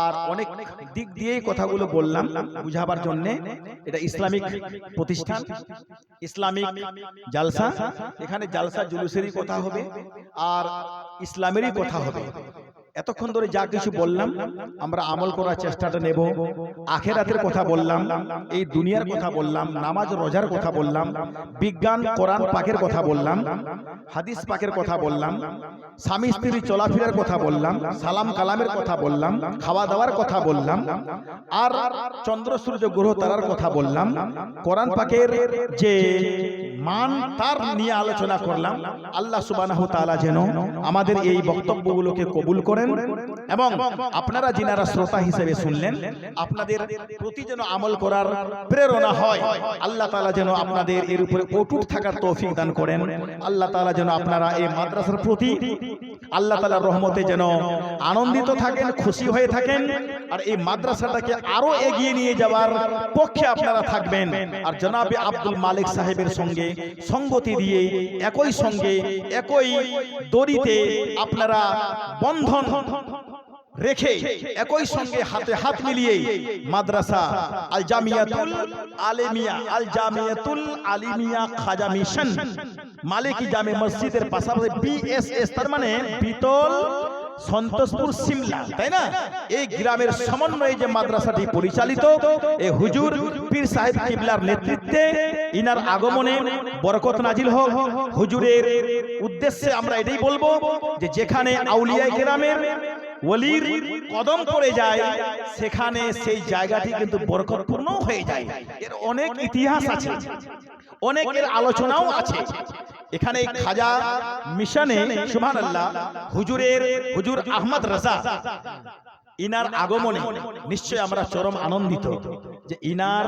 আর অনেক দিক দিয়েই কথাগুলো বললাম বুঝাবার জন্য। এটা ইসলামিক প্রতিষ্ঠান, ইসলামিক জালসা। এখানে জালসা জুলুসেরই কথা হবে আর ইসলামেরই কথা হবে। এতক্ষণ ধরে যা কিছু বললাম আমরা আমল করার চেষ্টাটা নেব। আখেরাতের কথা বললাম, এই দুনিয়ার কথা বললাম, নামাজ রোজার কথা বললাম, বিজ্ঞান কোরআন পাকের কথা বললাম, হাদিস পাকের কথা বললাম, স্বামী স্ত্রী চলাফেরার কথা বললাম, সালাম কালামের কথা বললাম, খাওয়া দাওয়ার কথা বললাম, আর চন্দ্র সূর্য গ্রহ তারার কথা বললাম, কোরআন পাকের যে মান তার নিয়ে আলোচনা করলাম। আল্লাহ সুবহানাহু তাআলা যেন আমাদের এই বক্তব্যগুলোকে কবুল করেন এবং আপনারা যিনারা শ্রোতা হিসেবে শুনলেন আপনাদের প্রতি যেন আমল করার প্রেরণা হয়। আল্লাহ তাআলা যেন আপনাদের এর উপরে অটুট থাকার তৌফিক দান করেন। আল্লাহ তাআলা যেন আপনারা এই মাদ্রাসার প্রতি আল্লাহ তাআলার রহমতে যেন আনন্দিত থাকেন, খুশি হয়ে থাকেন, আর এই মাদ্রাসাটাকে আরো এগিয়ে নিয়ে যাওয়ার পক্ষে আপনারা থাকবেন। আর জনাবে আব্দুল মালিক সাহেবের সঙ্গে সঙ্গতি দিয়ে একই সঙ্গে একই দড়িতে আপনারা বন্ধন রেখে একই সঙ্গে হাতে হাত মিলিয়ে মাদ্রাসা আল জামিয়াতুল আলিমিয়া, আল জামিয়াতুল আলিমিয়া খাজা মিশন মালিকি জামে মসজিদের পাশাপাশি বিএসএস, তার মানে বিতল সন্তোষপুর সিমলা, তাই না? এই গ্রামের সমন্বয়ে যে মাদ্রাসাটি পরিচালিত, এই হুজুর পীর সাহেব কিবলার নেতৃত্বে ইনার আগমনে বরকত নাজিল হোক। হুজুরের উদ্দেশ্যে আমরা এটাই বলবো যে যেখানে আউলিয়া কেরামের ওলির কদম পড়ে যায় সেখানে সেই জায়গাটি কিন্তু বরকতপূর্ণ হয়ে যায়। এর অনেক ইতিহাস আছে, অনেকের আলোচনাও আছে। এখানে খাজা মিশনে সুবহানাল্লাহ হুজুর আহমদ রাজা ইনার আগমনে নিশ্চয় আমরা চরম আনন্দিত যে ইনার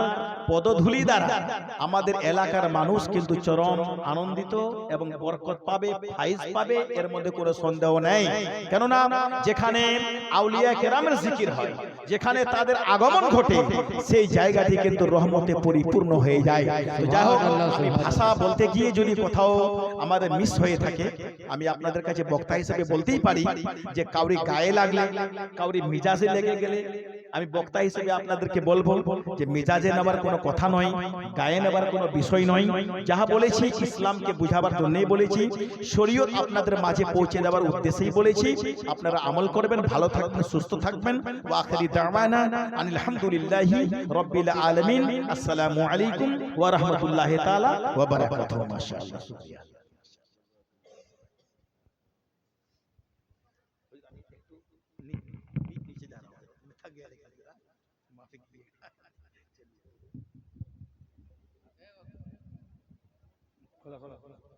পদধূলি দ্বারা আমাদের এলাকার মানুষ কিন্তু চরম আনন্দিত এবং বরকত পাবে, ফাইজ পাবে, এর মধ্যে কোনো সন্দেহ নেই। কেননা যেখানে আউলিয়া কেরামের জিকির হয়, যেখানে তাদের আগমন ঘটে, সেই জায়গাটি কিন্তু রহমতে পরিপূর্ণ হয়ে যায়। তো যাই হোক, আমি ভাষা বলতে গিয়ে যদি কোথাও আমাদের মিস হয়ে থাকে, আমি আপনাদের কাছে বক্তা হিসেবে বলতেই পারি যে কাউরি গায়ে লাগলে, কাউরি মিজাজে লেগে গেলে, আমি বক্তা হিসেবে আপনাদেরকে বলবো যে মিজাজে নেবার কোনো কথা নয়, গায়ে নেবার কোনো বিষয় নয়। যাহা বলেছি ইসলামকে বুঝাবার জন্যই বলেছি, শরীয়ত আপনাদের মাঝে পৌঁছে দেওয়ার উদ্দেশ্যেই বলেছি। আপনারা আমল করবেন, ভালো থাকবেন, সুস্থ থাকবেন। ওয়া আখিরি দাওয়ানা আনিল হামদুলিল্লাহি রাব্বিল আলামিন। আসসালামু আলাইকুম ওয়া রাহমাতুল্লাহি তাআলা ওয়া বারাকাতুহু। মাশাআল্লাহ। খোলা খোলা খোলা।